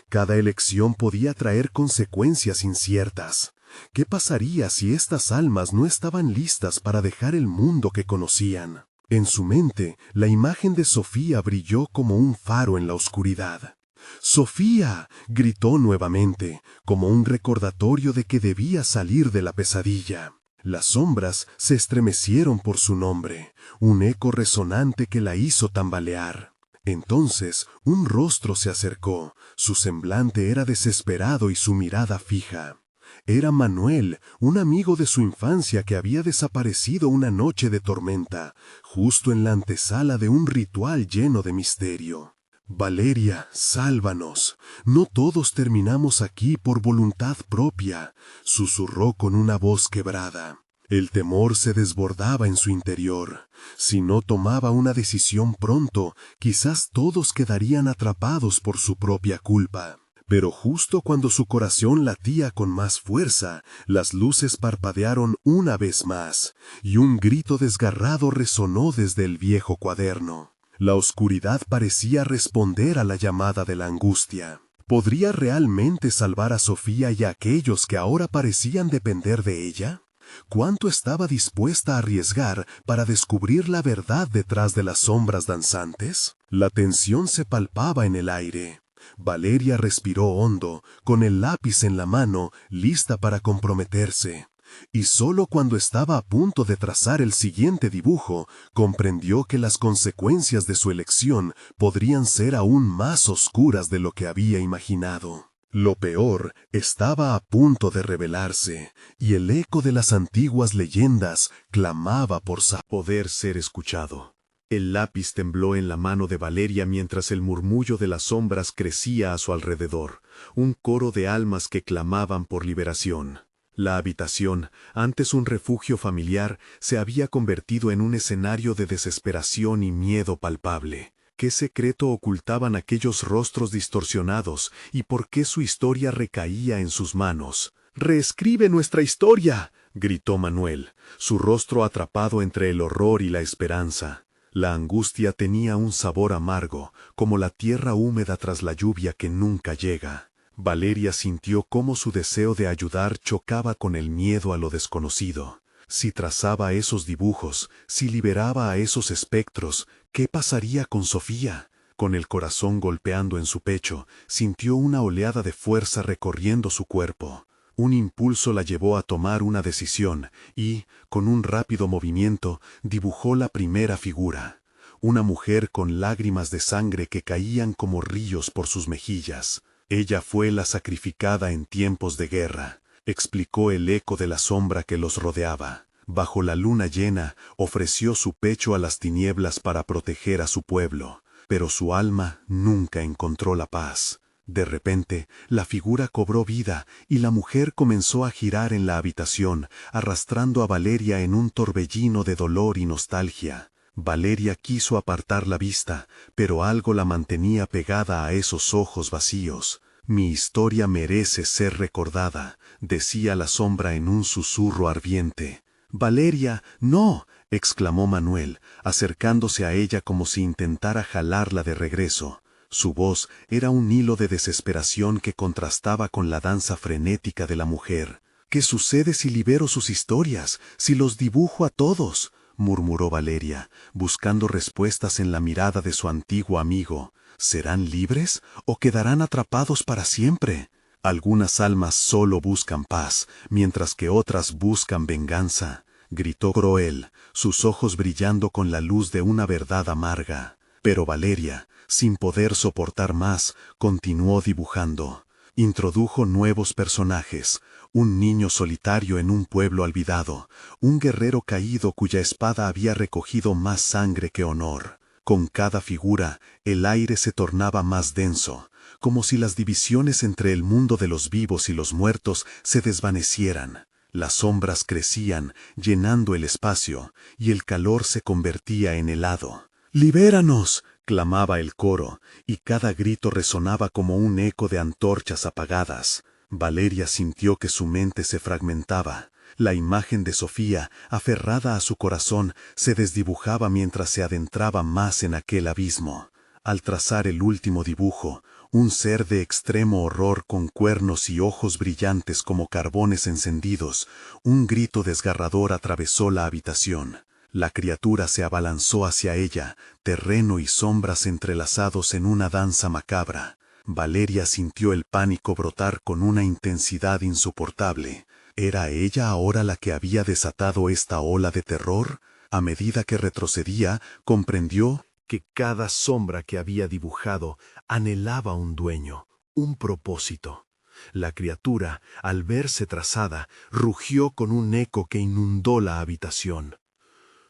Cada elección podía traer consecuencias inciertas. ¿Qué pasaría si estas almas no estaban listas para dejar el mundo que conocían? En su mente, la imagen de Sofía brilló como un faro en la oscuridad. ¡Sofía!, gritó nuevamente, como un recordatorio de que debía salir de la pesadilla. Las sombras se estremecieron por su nombre, un eco resonante que la hizo tambalear. Entonces, un rostro se acercó, su semblante era desesperado y su mirada fija. Era Manuel, un amigo de su infancia que había desaparecido una noche de tormenta, justo en la antesala de un ritual lleno de misterio. Valeria, sálvanos. No todos terminamos aquí por voluntad propia, susurró con una voz quebrada. El temor se desbordaba en su interior. Si no tomaba una decisión pronto, quizás todos quedarían atrapados por su propia culpa. Pero justo cuando su corazón latía con más fuerza, las luces parpadearon una vez más, y un grito desgarrado resonó desde el viejo cuaderno. La oscuridad parecía responder a la llamada de la angustia. ¿Podría realmente salvar a Sofía y a aquellos que ahora parecían depender de ella? ¿Cuánto estaba dispuesta a arriesgar para descubrir la verdad detrás de las sombras danzantes? La tensión se palpaba en el aire. Valeria respiró hondo, con el lápiz en la mano, lista para comprometerse. Y solo cuando estaba a punto de trazar el siguiente dibujo, comprendió que las consecuencias de su elección podrían ser aún más oscuras de lo que había imaginado. Lo peor estaba a punto de revelarse, y el eco de las antiguas leyendas clamaba por poder ser escuchado. El lápiz tembló en la mano de Valeria mientras el murmullo de las sombras crecía a su alrededor, un coro de almas que clamaban por liberación. La habitación, antes un refugio familiar, se había convertido en un escenario de desesperación y miedo palpable. ¿Qué secreto ocultaban aquellos rostros distorsionados y por qué su historia recaía en sus manos? «¡Reescribe nuestra historia!», gritó Manuel, su rostro atrapado entre el horror y la esperanza. La angustia tenía un sabor amargo, como la tierra húmeda tras la lluvia que nunca llega. Valeria sintió cómo su deseo de ayudar chocaba con el miedo a lo desconocido. Si trazaba esos dibujos, si liberaba a esos espectros, ¿qué pasaría con Sofía? Con el corazón golpeando en su pecho, sintió una oleada de fuerza recorriendo su cuerpo. Un impulso la llevó a tomar una decisión y, con un rápido movimiento, dibujó la primera figura. Una mujer con lágrimas de sangre que caían como ríos por sus mejillas. Ella fue la sacrificada en tiempos de guerra, explicó el eco de la sombra que los rodeaba. Bajo la luna llena, ofreció su pecho a las tinieblas para proteger a su pueblo, pero su alma nunca encontró la paz. De repente, la figura cobró vida y la mujer comenzó a girar en la habitación, arrastrando a Valeria en un torbellino de dolor y nostalgia. Valeria quiso apartar la vista, pero algo la mantenía pegada a esos ojos vacíos. «Mi historia merece ser recordada», decía la sombra en un susurro ardiente. «Valeria, no», exclamó Manuel, acercándose a ella como si intentara jalarla de regreso. Su voz era un hilo de desesperación que contrastaba con la danza frenética de la mujer. «¿Qué sucede si libero sus historias, si los dibujo a todos?», murmuró Valeria, buscando respuestas en la mirada de su antiguo amigo. ¿Serán libres o quedarán atrapados para siempre? Algunas almas solo buscan paz, mientras que otras buscan venganza, gritó Croel, sus ojos brillando con la luz de una verdad amarga. Pero Valeria, sin poder soportar más, continuó dibujando. Introdujo nuevos personajes, un niño solitario en un pueblo olvidado, un guerrero caído cuya espada había recogido más sangre que honor. Con cada figura, el aire se tornaba más denso, como si las divisiones entre el mundo de los vivos y los muertos se desvanecieran. Las sombras crecían, llenando el espacio, y el calor se convertía en helado. «¡Libéranos!», clamaba el coro, y cada grito resonaba como un eco de antorchas apagadas. Valeria sintió que su mente se fragmentaba. La imagen de Sofía, aferrada a su corazón, se desdibujaba mientras se adentraba más en aquel abismo. Al trazar el último dibujo, un ser de extremo horror con cuernos y ojos brillantes como carbones encendidos, un grito desgarrador atravesó la habitación. La criatura se abalanzó hacia ella, terreno y sombras entrelazados en una danza macabra. Valeria sintió el pánico brotar con una intensidad insoportable. ¿Era ella ahora la que había desatado esta ola de terror? A medida que retrocedía, comprendió que cada sombra que había dibujado anhelaba un dueño, un propósito. La criatura, al verse trazada, rugió con un eco que inundó la habitación.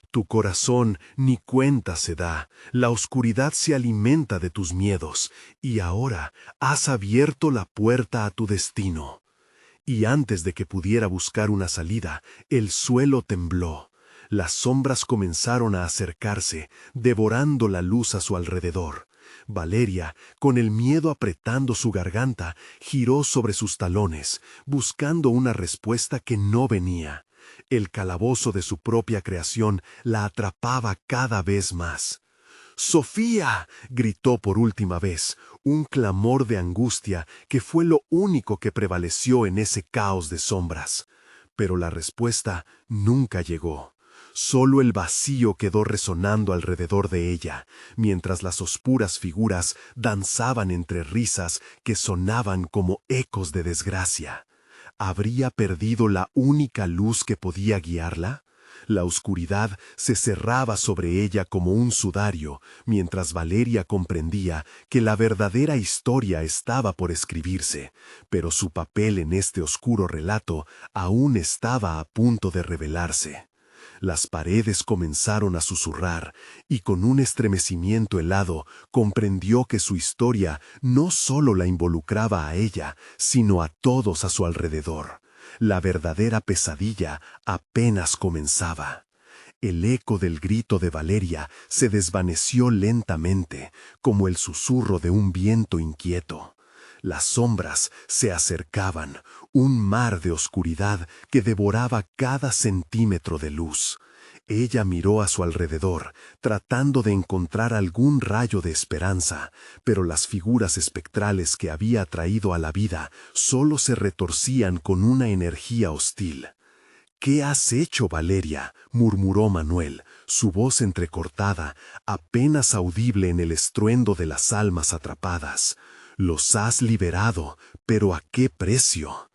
Tu corazón ni cuenta se da, la oscuridad se alimenta de tus miedos, y ahora has abierto la puerta a tu destino. Y antes de que pudiera buscar una salida, el suelo tembló. Las sombras comenzaron a acercarse, devorando la luz a su alrededor. Valeria, con el miedo apretando su garganta, giró sobre sus talones, buscando una respuesta que no venía. El calabozo de su propia creación la atrapaba cada vez más. ¡Sofía!, gritó por última vez, un clamor de angustia que fue lo único que prevaleció en ese caos de sombras. Pero la respuesta nunca llegó. Solo el vacío quedó resonando alrededor de ella, mientras las oscuras figuras danzaban entre risas que sonaban como ecos de desgracia. ¿Habría perdido la única luz que podía guiarla? La oscuridad se cerraba sobre ella como un sudario, mientras Valeria comprendía que la verdadera historia estaba por escribirse, pero su papel en este oscuro relato aún estaba a punto de revelarse. Las paredes comenzaron a susurrar, y con un estremecimiento helado comprendió que su historia no solo la involucraba a ella, sino a todos a su alrededor. La verdadera pesadilla apenas comenzaba. El eco del grito de Valeria se desvaneció lentamente, como el susurro de un viento inquieto. Las sombras se acercaban, un mar de oscuridad que devoraba cada centímetro de luz. Ella miró a su alrededor, tratando de encontrar algún rayo de esperanza, pero las figuras espectrales que había traído a la vida solo se retorcían con una energía hostil. «¿Qué has hecho, Valeria?», murmuró Manuel, su voz entrecortada, apenas audible en el estruendo de las almas atrapadas. «Los has liberado, pero ¿a qué precio?».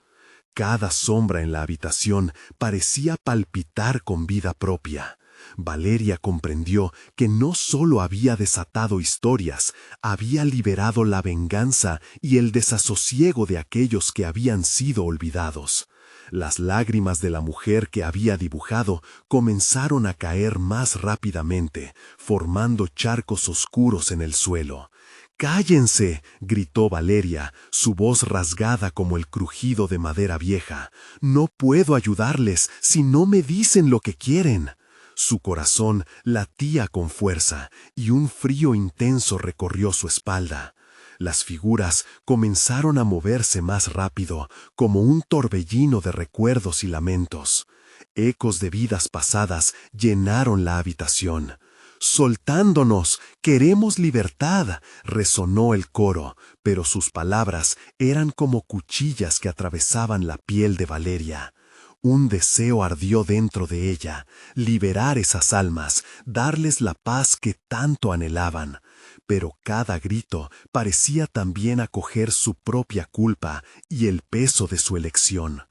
Cada sombra en la habitación parecía palpitar con vida propia. Valeria comprendió que no solo había desatado historias, había liberado la venganza y el desasosiego de aquellos que habían sido olvidados. Las lágrimas de la mujer que había dibujado comenzaron a caer más rápidamente, formando charcos oscuros en el suelo. «¡Cállense!», gritó Valeria, su voz rasgada como el crujido de madera vieja. «No puedo ayudarles si no me dicen lo que quieren». Su corazón latía con fuerza y un frío intenso recorrió su espalda. Las figuras comenzaron a moverse más rápido, como un torbellino de recuerdos y lamentos. Ecos de vidas pasadas llenaron la habitación. «Soltándonos, queremos libertad», resonó el coro, pero sus palabras eran como cuchillas que atravesaban la piel de Valeria. Un deseo ardió dentro de ella, liberar esas almas, darles la paz que tanto anhelaban. Pero cada grito parecía también acoger su propia culpa y el peso de su elección.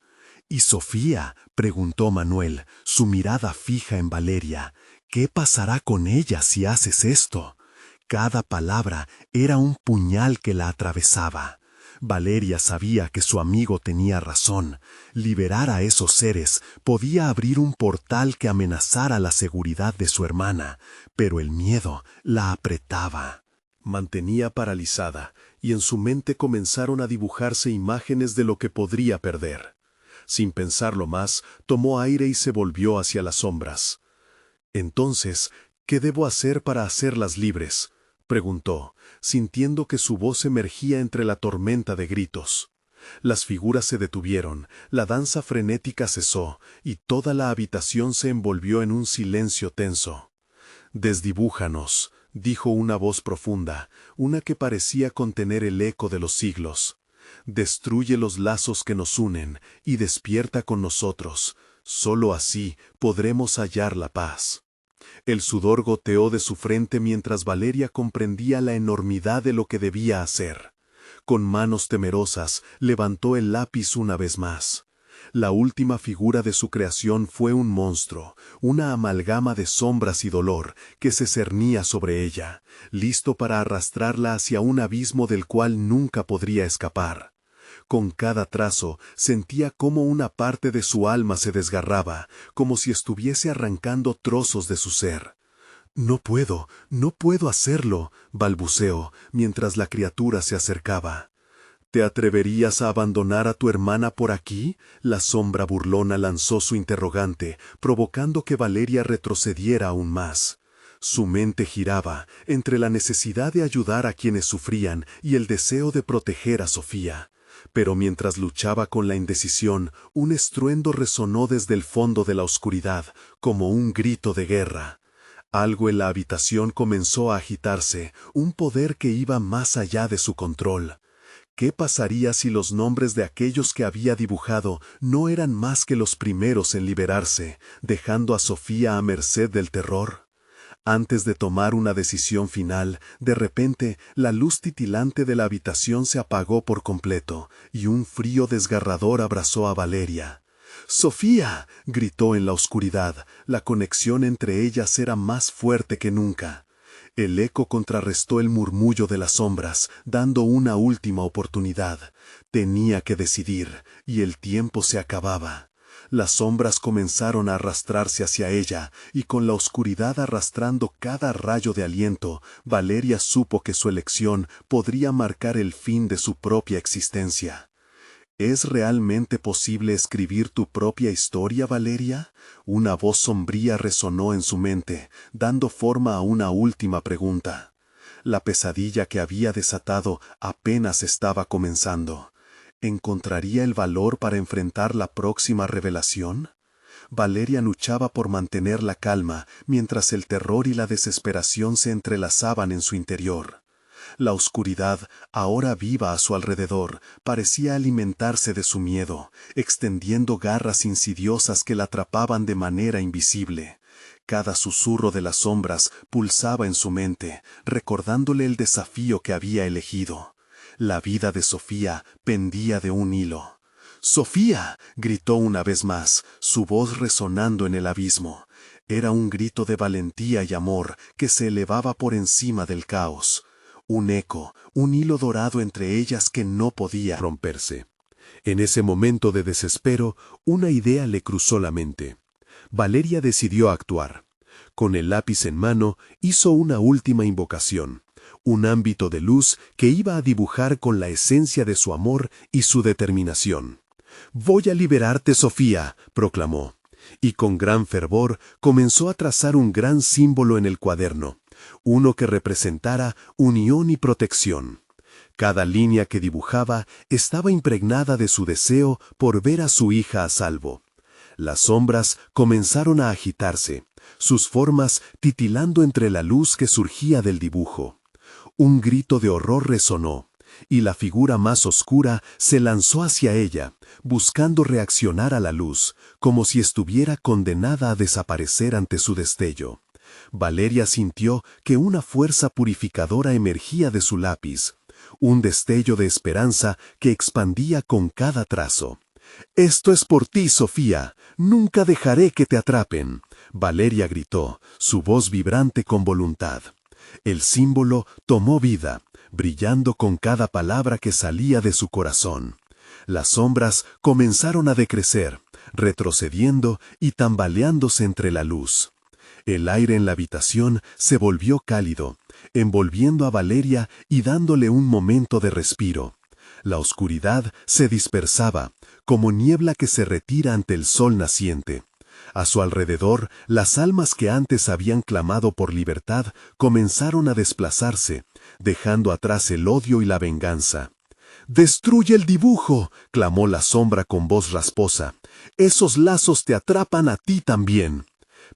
«¿Y Sofía?», preguntó Manuel, su mirada fija en Valeria. «¿Qué pasará con ella si haces esto?». Cada palabra era un puñal que la atravesaba. Valeria sabía que su amigo tenía razón. Liberar a esos seres podía abrir un portal que amenazara la seguridad de su hermana, pero el miedo la apretaba. Mantenía paralizada, y en su mente comenzaron a dibujarse imágenes de lo que podría perder. Sin pensarlo más, tomó aire y se volvió hacia las sombras. «Entonces, ¿qué debo hacer para hacerlas libres?», preguntó, sintiendo que su voz emergía entre la tormenta de gritos. Las figuras se detuvieron, la danza frenética cesó, y toda la habitación se envolvió en un silencio tenso. «Desdibújanos», dijo una voz profunda, una que parecía contener el eco de los siglos. «Destruye los lazos que nos unen, y despierta con nosotros. Solo así podremos hallar la paz». El sudor goteó de su frente mientras Valeria comprendía la enormidad de lo que debía hacer. Con manos temerosas, levantó el lápiz una vez más. La última figura de su creación fue un monstruo, una amalgama de sombras y dolor, que se cernía sobre ella, listo para arrastrarla hacia un abismo del cual nunca podría escapar. Con cada trazo sentía cómo una parte de su alma se desgarraba, como si estuviese arrancando trozos de su ser. «No puedo hacerlo», balbuceó, mientras la criatura se acercaba. «¿Te atreverías a abandonar a tu hermana por aquí?», la sombra burlona lanzó su interrogante, provocando que Valeria retrocediera aún más. Su mente giraba entre la necesidad de ayudar a quienes sufrían y el deseo de proteger a Sofía. Pero mientras luchaba con la indecisión, un estruendo resonó desde el fondo de la oscuridad, como un grito de guerra. Algo en la habitación comenzó a agitarse, un poder que iba más allá de su control. ¿Qué pasaría si los nombres de aquellos que había dibujado no eran más que los primeros en liberarse, dejando a Sofía a merced del terror? Antes de tomar una decisión final, de repente, la luz titilante de la habitación se apagó por completo, y un frío desgarrador abrazó a Valeria. «¡Sofía!», gritó en la oscuridad. La conexión entre ellas era más fuerte que nunca. El eco contrarrestó el murmullo de las sombras, dando una última oportunidad. Tenía que decidir, y el tiempo se acababa. Las sombras comenzaron a arrastrarse hacia ella, y con la oscuridad arrastrando cada rayo de aliento, Valeria supo que su elección podría marcar el fin de su propia existencia. «¿Es realmente posible escribir tu propia historia, Valeria?», una voz sombría resonó en su mente, dando forma a una última pregunta. La pesadilla que había desatado apenas estaba comenzando. ¿Encontraría el valor para enfrentar la próxima revelación? Valeria luchaba por mantener la calma, mientras el terror y la desesperación se entrelazaban en su interior. La oscuridad, ahora viva a su alrededor, parecía alimentarse de su miedo, extendiendo garras insidiosas que la atrapaban de manera invisible. Cada susurro de las sombras pulsaba en su mente, recordándole el desafío que había elegido. La vida de Sofía pendía de un hilo. «¡Sofía!», gritó una vez más, su voz resonando en el abismo. Era un grito de valentía y amor que se elevaba por encima del caos. Un eco, un hilo dorado entre ellas que no podía romperse. En ese momento de desespero, una idea le cruzó la mente. Valeria decidió actuar. Con el lápiz en mano, hizo una última invocación. Un ámbito de luz que iba a dibujar con la esencia de su amor y su determinación. «Voy a liberarte, Sofía», proclamó. Y con gran fervor comenzó a trazar un gran símbolo en el cuaderno, uno que representara unión y protección. Cada línea que dibujaba estaba impregnada de su deseo por ver a su hija a salvo. Las sombras comenzaron a agitarse, sus formas titilando entre la luz que surgía del dibujo. Un grito de horror resonó, y la figura más oscura se lanzó hacia ella, buscando reaccionar a la luz, como si estuviera condenada a desaparecer ante su destello. Valeria sintió que una fuerza purificadora emergía de su lápiz, un destello de esperanza que expandía con cada trazo. «Esto es por ti, Sofía. Nunca dejaré que te atrapen», Valeria gritó, su voz vibrante con voluntad. El símbolo tomó vida, brillando con cada palabra que salía de su corazón. Las sombras comenzaron a decrecer, retrocediendo y tambaleándose entre la luz. El aire en la habitación se volvió cálido, envolviendo a Valeria y dándole un momento de respiro. La oscuridad se dispersaba, como niebla que se retira ante el sol naciente. A su alrededor, las almas que antes habían clamado por libertad comenzaron a desplazarse, dejando atrás el odio y la venganza. ¡Destruye el dibujo!, clamó la sombra con voz rasposa. ¡Esos lazos te atrapan a ti también!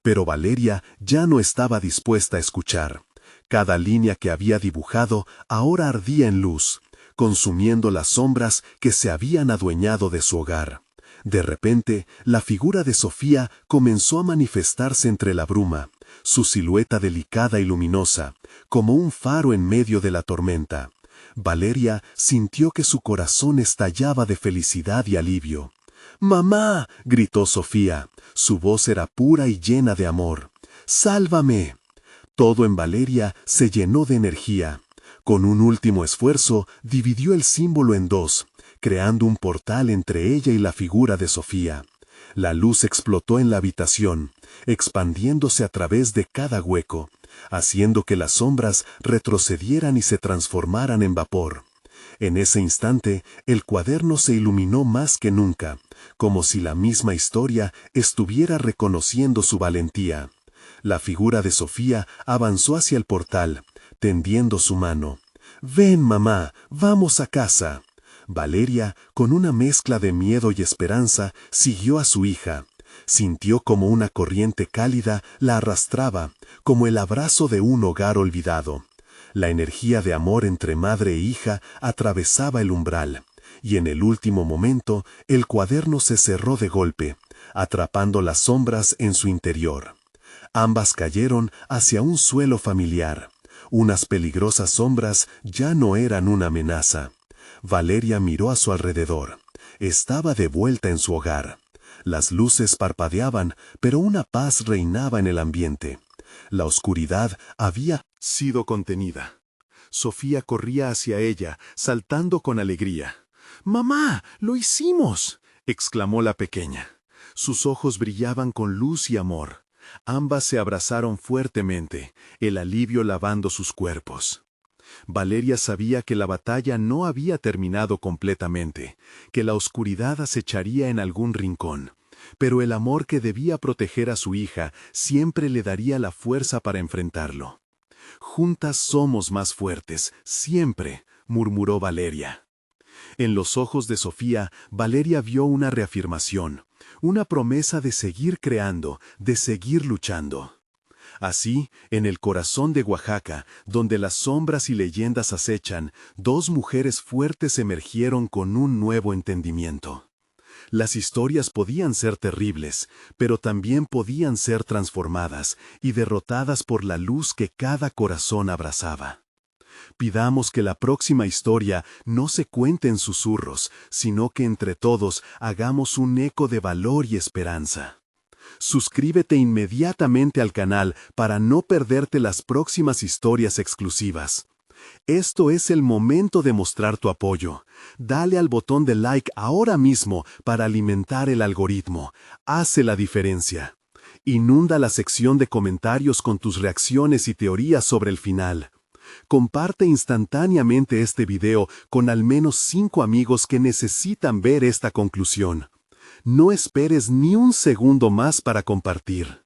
Pero Valeria ya no estaba dispuesta a escuchar. Cada línea que había dibujado ahora ardía en luz, consumiendo las sombras que se habían adueñado de su hogar. De repente, la figura de Sofía comenzó a manifestarse entre la bruma, su silueta delicada y luminosa, como un faro en medio de la tormenta. Valeria sintió que su corazón estallaba de felicidad y alivio. «¡Mamá!», gritó Sofía. Su voz era pura y llena de amor. «¡Sálvame!». Todo en Valeria se llenó de energía. Con un último esfuerzo, dividió el símbolo en dos, creando un portal entre ella y la figura de Sofía. La luz explotó en la habitación, expandiéndose a través de cada hueco, haciendo que las sombras retrocedieran y se transformaran en vapor. En ese instante, el cuaderno se iluminó más que nunca, como si la misma historia estuviera reconociendo su valentía. La figura de Sofía avanzó hacia el portal, tendiendo su mano. «Ven, mamá, vamos a casa». Valeria, con una mezcla de miedo y esperanza, siguió a su hija. Sintió como una corriente cálida la arrastraba, como el abrazo de un hogar olvidado. La energía de amor entre madre e hija atravesaba el umbral, y en el último momento el cuaderno se cerró de golpe, atrapando las sombras en su interior. Ambas cayeron hacia un suelo familiar. Unas peligrosas sombras ya no eran una amenaza. Valeria miró a su alrededor. Estaba de vuelta en su hogar. Las luces parpadeaban, pero una paz reinaba en el ambiente. La oscuridad había sido contenida. Sofía corría hacia ella, saltando con alegría. «¡Mamá, lo hicimos!», exclamó la pequeña. Sus ojos brillaban con luz y amor. Ambas se abrazaron fuertemente, el alivio lavando sus cuerpos. Valeria sabía que la batalla no había terminado completamente, que la oscuridad acecharía en algún rincón, pero el amor que debía proteger a su hija siempre le daría la fuerza para enfrentarlo. «Juntas somos más fuertes, siempre», murmuró Valeria. En los ojos de Sofía, Valeria vio una reafirmación, una promesa de seguir creando, de seguir luchando. Así, en el corazón de Oaxaca, donde las sombras y leyendas acechan, dos mujeres fuertes emergieron con un nuevo entendimiento. Las historias podían ser terribles, pero también podían ser transformadas y derrotadas por la luz que cada corazón abrazaba. Pidamos que la próxima historia no se cuente en susurros, sino que entre todos hagamos un eco de valor y esperanza. Suscríbete inmediatamente al canal para no perderte las próximas historias exclusivas. Esto es el momento de mostrar tu apoyo. Dale al botón de like ahora mismo para alimentar el algoritmo. Hace la diferencia. Inunda la sección de comentarios con tus reacciones y teorías sobre el final. Comparte instantáneamente este video con al menos 5 amigos que necesitan ver esta conclusión. No esperes ni un segundo más para compartir.